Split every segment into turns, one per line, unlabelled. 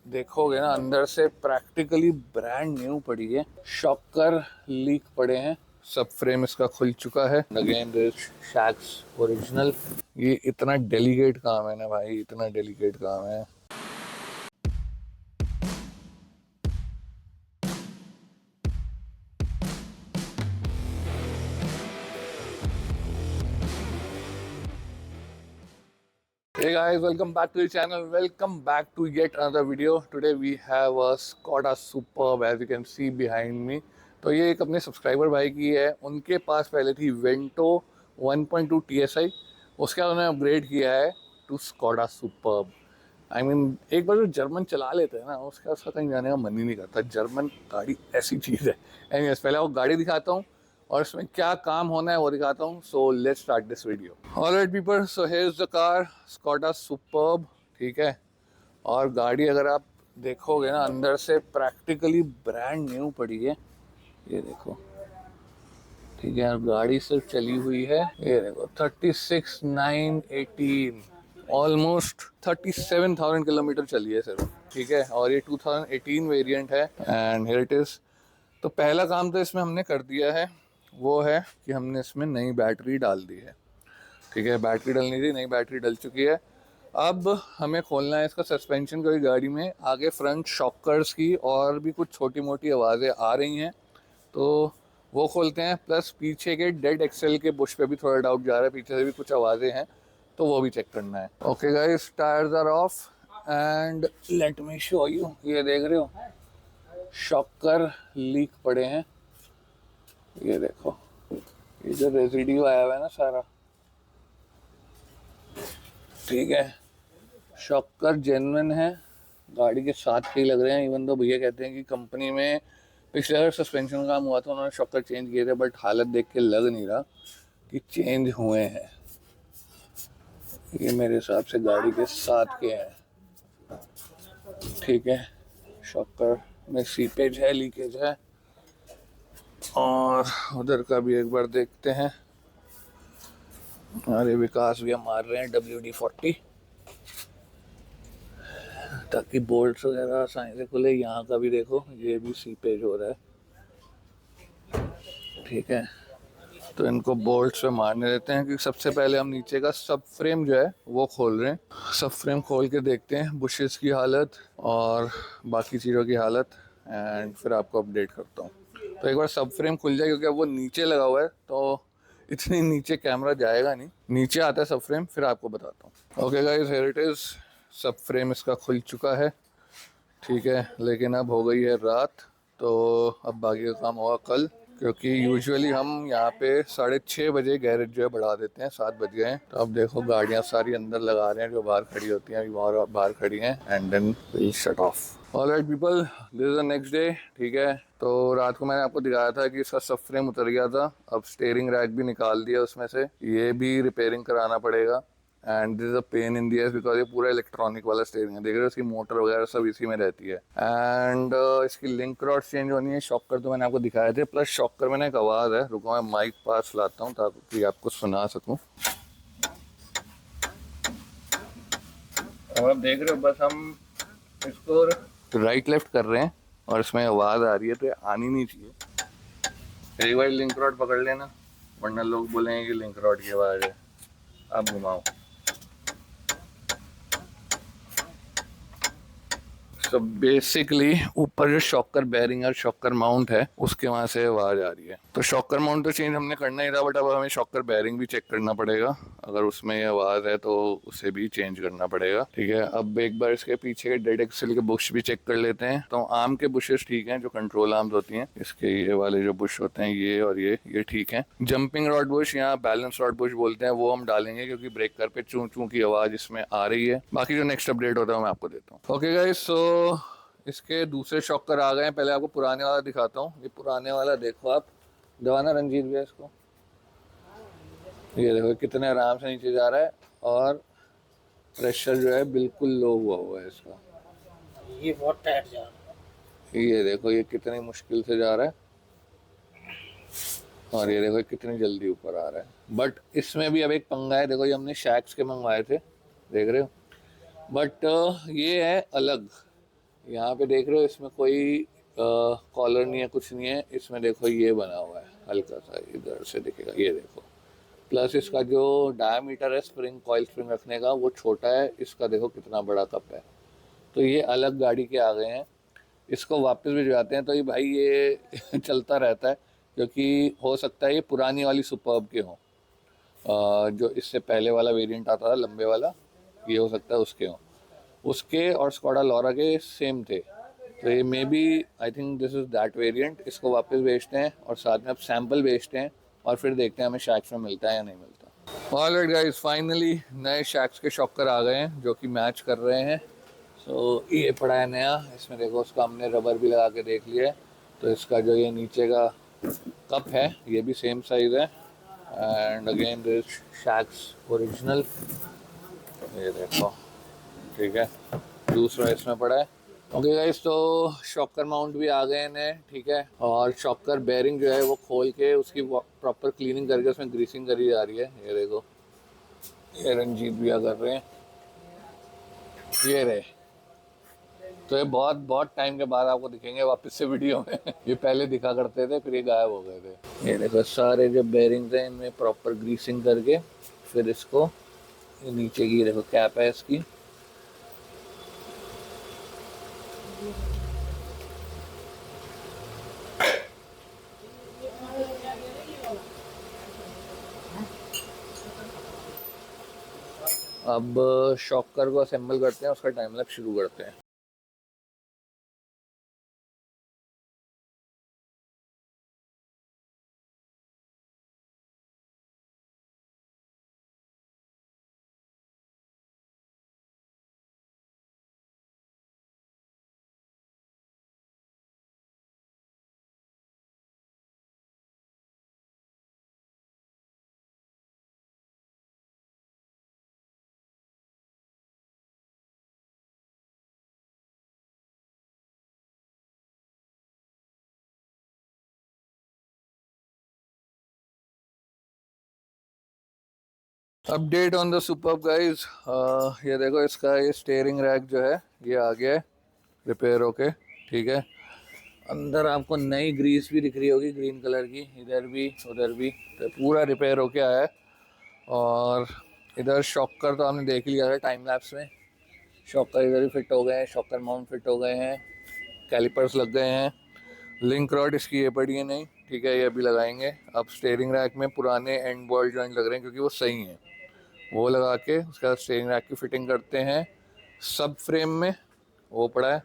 देखोगे ना अंदर से प्रैक्टिकली ब्रांड न्यू पड़ी है। शॉकर लीक पड़े हैं, सब फ्रेम इसका खुल चुका है। Again this shacks original. ये इतना डेलिकेट काम है ना भाई, इतना डेलिकेट काम है। Hey guys, welcome back to the channel. Welcome back to yet another video. Today we have a Skoda Superb, as you can see behind me. तो ये एक अपने सब्सक्राइबर भाई की है। उनके पास पहले थी वेंटो 1.2 TSI, उसके बाद उन्होंने अपग्रेड किया है to Skoda Superb. I mean एक बार जो जर्मन चला लेते हैं ना, उसके बाद कहीं जाने का मन ही नहीं करता। जर्मन गाड़ी ऐसी चीज़ है। एनीवेज, पहले आपको गाड़ी दिखाता हूँ और इसमें क्या काम होना है वो दिखाता हूँ। So let's start this video. Alright people, so here is the car, Skoda superb. ठीक है, और गाड़ी अगर आप देखोगे ना अंदर से प्रैक्टिकली ब्रांड न्यू पड़ी है। ये देखो, ठीक है, गाड़ी सिर्फ चली हुई है, ये देखो 36,918, ऑलमोस्ट 37,000 किलोमीटर चली है सिर्फ। ठीक है, और ये 2018 वेरिएंट है एंड हियर इट इज। तो पहला काम तो इसमें हमने कर दिया है, वो है कि हमने इसमें नई बैटरी डाल दी है। ठीक है, बैटरी डलनी थी, नई बैटरी डल चुकी है। अब हमें खोलना है इसका सस्पेंशन, क्योंकि गाड़ी में आगे फ्रंट शॉकर्स की और भी कुछ छोटी मोटी आवाज़ें आ रही हैं, तो वो खोलते हैं। प्लस पीछे के डेड एक्सेल के बुश पे भी थोड़ा डाउट जा रहा है, पीछे से भी कुछ आवाज़ें हैं, तो वो भी चेक करना है। Okay guys, tyres are off and let me show you. ये देख रहे हो, शॉकर लीक पड़े हैं। ये देखो, ये जो रेजिड्यू आया हुआ है ना सारा, ठीक है, शॉकर जेन्युइन है, गाड़ी के साथ के ही लग रहे हैं। इवन तो भैया कहते हैं कि कंपनी में पिछले बार सस्पेंशन का काम हुआ था, उन्होंने शॉकर चेंज किए थे, बट हालत देख के लग नहीं रहा कि चेंज हुए हैं। ये मेरे हिसाब से गाड़ी के साथ के हैं। ठीक है, शॉकर में सीपेज है, लीकेज है। और उधर का भी एक बार देखते हैं। अरे विकास भैया मार रहे हैं WD-40 ताकि बोल्ट्स वगैरह आसानी से खुले। यहाँ का भी देखो, ये भी सीपेज हो रहा है। ठीक है, तो इनको बोल्ट्स पे मारने देते हैं कि सबसे पहले हम नीचे का सब फ्रेम जो है वो खोल रहे हैं। सब फ्रेम खोल के देखते हैं बुशेस की हालत और बाकी चीज़ों की हालत, एंड फिर आपको अपडेट करता हूँ। तो एक बार सब फ्रेम खुल जाए, क्योंकि अब वो नीचे लगा हुआ है तो इतनी नीचे कैमरा जाएगा नहीं। नीचे आता है सब फ्रेम, फिर आपको बताता हूँ। Okay guys, here it is, सब फ्रेम इसका खुल चुका है। ठीक है, लेकिन अब हो गई है रात, तो अब बाकी का काम होगा कल, क्योंकि यूजुअली हम यहाँ पे 6:30 बजे गैरेज जो है बढ़ा देते हैं। 7 बज गए हैं, तो अब देखो गाड़ियाँ सारी अंदर लगा रहे हैं जो बाहर खड़ी होती हैं, अभी बाहर खड़ी हैं, and then will shut off. Alright people, this is the next day. ठीक है, तो रात को मैंने आपको दिखाया था कि इसका सब फ्रेम उतर गया था। अब स्टेयरिंग रैक भी निकाल दिया उसमें से, ये भी रिपेयरिंग कराना पड़ेगा। And this is a pain in the S, because ये पूरा इलेक्ट्रॉनिक वाला स्टेयरिंग है। देख रहे हो, इसकी मोटर वगैरह सब इसी में रहती है। एंड इसकी लिंक रॉड चेंज होनी है। शॉकर तो मैंने आपको दिखाए थे, प्लस शॉकर में ना एक आवाज़ है, रुको मैं माइक पास लाता हूँ ताकि आपको सुना सकूँ। अब आप देख रहे हो, बस हम इसको राइट लेफ्ट कर रहे हैं और इसमें आवाज़ आ रही है, तो ये आनी नहीं चाहिए। एक बार लिंक रॉड पकड़ लेना, वरना लोग बोलेंगे कि लिंक रॉड की आवाज़ है। आप घुमाओ। तो बेसिकली ऊपर जो शॉकर बेरिंग और शॉकर माउंट है, उसके वहाँ से आवाज़ आ रही है। तो शॉकर माउंट तो चेंज हमने करना ही था, बट अब हमें शॉकर बेरिंग भी चेक करना पड़ेगा। अगर उसमें ये आवाज़ है तो उसे भी चेंज करना पड़ेगा। ठीक है, अब एक बार इसके पीछे के डेड एक्सेल के बुश भी चेक कर लेते हैं। तो आर्म के बुशेस ठीक हैं, जो कंट्रोल आर्म्स होती हैं, इसके ये वाले जो बुश होते हैं, ये और ये ठीक है। जंपिंग रॉड बुश या बैलेंस रॉड बुश बोलते हैं, वो हम डालेंगे, क्योंकि ब्रेकर पे चूं चूं की आवाज़ इसमें आ रही है। बाकी जो नेक्स्ट अपडेट होता है मैं आपको देता हूँ। ओके गाइस, सो इसके दूसरे शॉकर आ गए हैं। पहले आपको पुराने वाला दिखाता हूँ। ये पुराने वाला देखो आप, दबाना रंजीत भैया इसको। ये देखो कितने आराम से नीचे जा रहा है, और प्रेशर जो है बिल्कुल लो हुआ है इसका।
ये बहुत टाइट जा रहा है।
ये देखो, ये कितनी मुश्किल से जा रहा है, और ये देखो कितनी जल्दी ऊपर आ रहा है। बट इसमें भी अब एक पंगा है। देखो, ये हमने शैक्स के मंगवाए थे, देख रहे हो, बट ये है अलग। यहाँ पे देख रहे हो इसमें कोई कॉलर नहीं है, कुछ नहीं है इसमें। देखो ये बना हुआ है हल्का सा, इधर से दिखेगा, ये देखो। प्लस इसका जो डायमीटर है स्प्रिंग, कॉइल स्प्रिंग रखने का, वो छोटा है। इसका देखो कितना बड़ा कप है। तो ये अलग गाड़ी के आ गए हैं। इसको वापस भी जाते हैं तो ये भाई ये चलता रहता है, क्योंकि हो सकता है ये पुरानी वाली सुपर्ब के हों। जो इससे पहले वाला वेरिएंट आता था लंबे वाला, ये हो सकता है उसके हों। उसके और स्कॉडा लॉरा के सेम थे। तो ये may be, I think this is that variant. इसको वापस बेचते हैं और साथ में अब सैम्पल बेचते हैं और फिर देखते हैं हमें शैक्स में मिलता है या नहीं मिलता। ऑलराइट गाइस, फाइनली नए शैक्स के शॉकर आ गए हैं जो कि मैच कर रहे हैं। सो ये पड़ा है नया। इसमें देखो उसका हमने रबर भी लगा के देख लिया है। तो इसका जो ये नीचे का कप है ये भी सेम साइज़ है। And again this shacks original, ये देखो, ठीक है। दूसरा इसमें पड़ा है। ओके गाइस, तो शॉकर माउंट भी आ गए हैं, ठीक है। और शॉकर बेयरिंग जो है वो खोल के उसकी प्रॉपर क्लीनिंग करके उसमें ग्रीसिंग करी जा रही है। ये देखो, ये रंजीत भैया कर रहे हैं, ये रहे। तो ये बहुत बहुत टाइम के बाद आपको दिखेंगे वापस से वीडियो में। ये पहले दिखा करते थे, फिर ये गायब हो गए थे। ये देखो सारे जो बेयरिंग्स हैं इनमें प्रॉपर ग्रीसिंग करके फिर इसको, ये नीचे की देखो कैप है इसकी। अब शॉकर को असेंबल करते हैं, उसका टाइम लैप्स शुरू करते हैं। Update on the superb guys, ये देखो इसका ये स्टेयरिंग रैक जो है ये आ गया है रिपेयर होके, ठीक है। अंदर आपको नई ग्रीस भी दिख रही होगी ग्रीन कलर की, इधर भी उधर भी। तो पूरा रिपेयर होके आया है। और इधर शॉकर तो आपने देख लिया है टाइम लैप्स में। शॉकर इधर भी फिट हो गए हैं, शॉकर माउंट फिट हो गए हैं, कैलिपर्स लग गए हैं। लिंक रॉड इसकी ये पड़ी है नहीं, ठीक है, ये अभी लगाएंगे। अब स्टेयरिंग रैक में पुराने एंड बॉल जॉइंट लग रहे हैं क्योंकि वो सही हैं, वो लगा के उसके बाद स्टेयरिंग रैक की फिटिंग करते हैं। सब फ्रेम में वो पड़ा है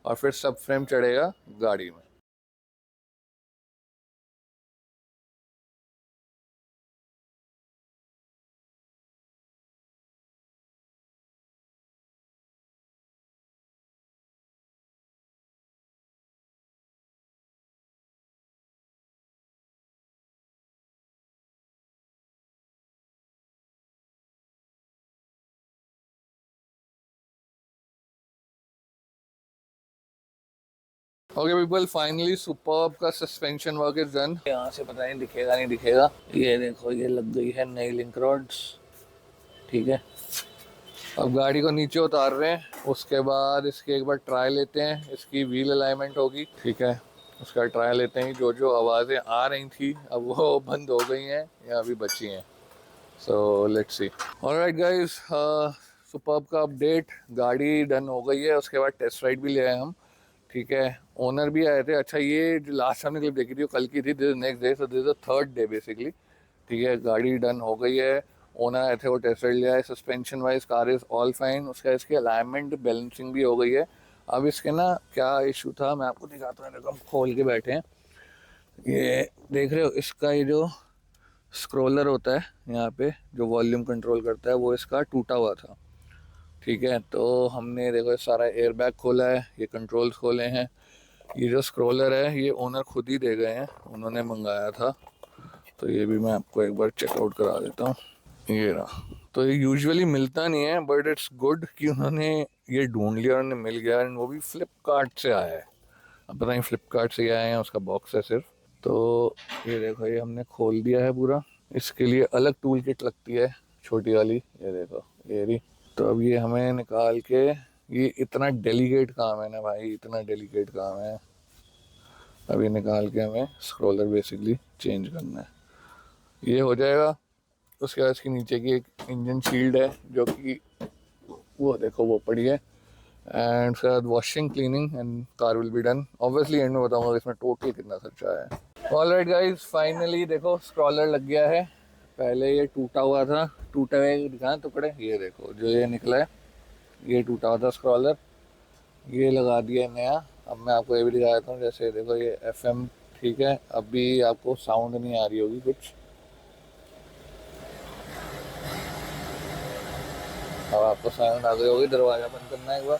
और फिर सब फ्रेम चढ़ेगा गाड़ी में। ओके पीपल, फाइनली सुपर्ब का सस्पेंशन वर्क इज डन। यहाँ से पता नहीं दिखेगा नहीं दिखेगा, ये देखो ये लग गई है नई लिंक रॉड्स, ठीक है। अब गाड़ी को नीचे उतार रहे हैं, उसके बाद इसकी एक बार ट्राई लेते हैं। इसकी व्हील अलाइनमेंट होगी, ठीक है। उसका ट्राई लेते हैं। जो जो आवाज़ें आ रही थी अब वो बंद हो गई हैं या अभी बची हैं। So let's see. Alright guys, superb का अपडेट, गाड़ी डन हो गई है। उसके बाद टेस्ट राइड भी ले आए हम, ठीक है। ओनर भी आए थे। अच्छा, ये जो लास्ट हमने क्लिप देखी थी वो कल की थी, this next day, so this the third day basically, ठीक है। गाड़ी डन हो गई है, ओनर आए थे, वो टेस्ट राइड लिया है। Suspension wise car is all fine. उसका इसकी अलाइनमेंट बैलेंसिंग भी हो गई है। अब इसके ना क्या इशू था मैं आपको दिखाता हूँ, देखो हम खोल के बैठे हैं। ये देख रहे हो, इसका ये जो स्क्रोलर होता है यहाँ पे जो वॉल्यूम कंट्रोल करता है, वो इसका टूटा हुआ था, ठीक है। तो हमने देखो ये सारा एयर बैग खोला है, ये कंट्रोल्स खोले हैं। ये जो स्क्रोलर है ये ओनर खुद ही दे गए हैं, उन्होंने मंगाया था। तो ये भी मैं आपको एक बार चेकआउट करा देता हूँ, ये रहा। तो ये यूजुअली मिलता नहीं है, बट इट्स गुड कि उन्होंने ये ढूंढ लिया, उन्हें मिल गया। एंड वो भी फ्लिपकार्ट से आया है। अब पता नहीं फ्लिपकार्ट से ही आए हैं, उसका बॉक्स है सिर्फ। तो ये देखो ये हमने खोल दिया है पूरा। इसके लिए अलग टूल किट लगती है छोटी वाली, ये देखो ये रही। तो अब ये हमें निकाल के ये इतना डेलिकेट काम है ना भाई, इतना डेलिकेट काम है। अभी निकाल के हमें स्क्रॉलर बेसिकली चेंज करना है, ये हो जाएगा। उसके बाद इसके नीचे की एक इंजन शील्ड है जो कि वो देखो वो पड़ी है। एंड उसके बाद washing cleaning and car will be done. Obviously and में बताऊंगा इसमें टोटल कितना खर्चा है। ऑलराइट गाइस, फाइनली देखो स्क्रॉलर लग गया है। पहले ये टूटा हुआ था, टूटे हुए दिखाएं टुकड़े, ये देखो जो ये निकला है, ये टूटा हुआ था स्क्रॉलर, ये लगा दिया नया। अब मैं आपको ये भी दिखा देता हूँ, जैसे देखो ये FM ठीक है, अभी आपको साउंड नहीं आ रही होगी कुछ, अब आपको साउंड आ गई होगी। दरवाजा बंद करना है एक बार।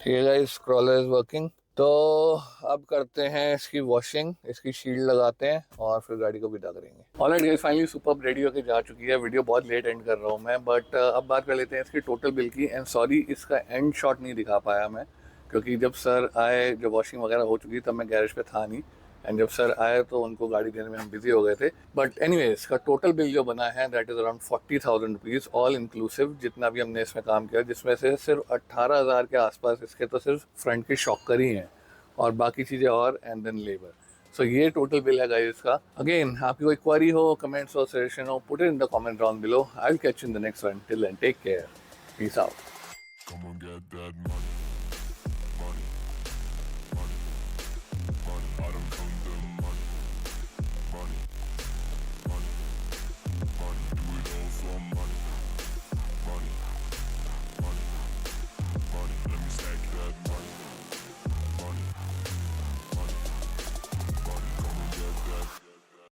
ठीक है गाइस, स्क्रॉलर इज वर्किंग। तो अब करते हैं इसकी वॉशिंग, इसकी शील्ड लगाते हैं और फिर गाड़ी को विदा करेंगे। Alright guys, finally superb ready होके जा चुकी है। वीडियो बहुत लेट एंड कर रहा हूँ मैं, बट अब बात कर लेते हैं इसकी टोटल बिल की। एंड सॉरी, इसका एंड शॉट नहीं दिखा पाया मैं, क्योंकि जब सर आए, जब वॉशिंग वगैरह हो चुकी तब मैं गैरेज पे था नहीं। एंड जब सर आए तो उनको गाड़ी देने में हम बिजी हो गए थे। बट एनीवे, इसका टोटल बिल जो बना है that is around 40,000 rupees all inclusive, जितना भी हमने इसमें काम किया, जिसमें से सिर्फ 18,000 के आसपास इसके तो सिर्फ फ्रंट के शॉकर ही हैं, और बाकी चीज़ें और एंड देन लेबर। सो ये टोटल बिल है गाइस इसका। अगेन, आपकी कोई क्वेरी हो, कमेंट्स हो, सजेशन हो, put it in the comment down below. I will catch you in the next one. Till then, take care, peace out.
Come on, get that money, money, money, money. I don't come the money, money, money, money. Do it all for money.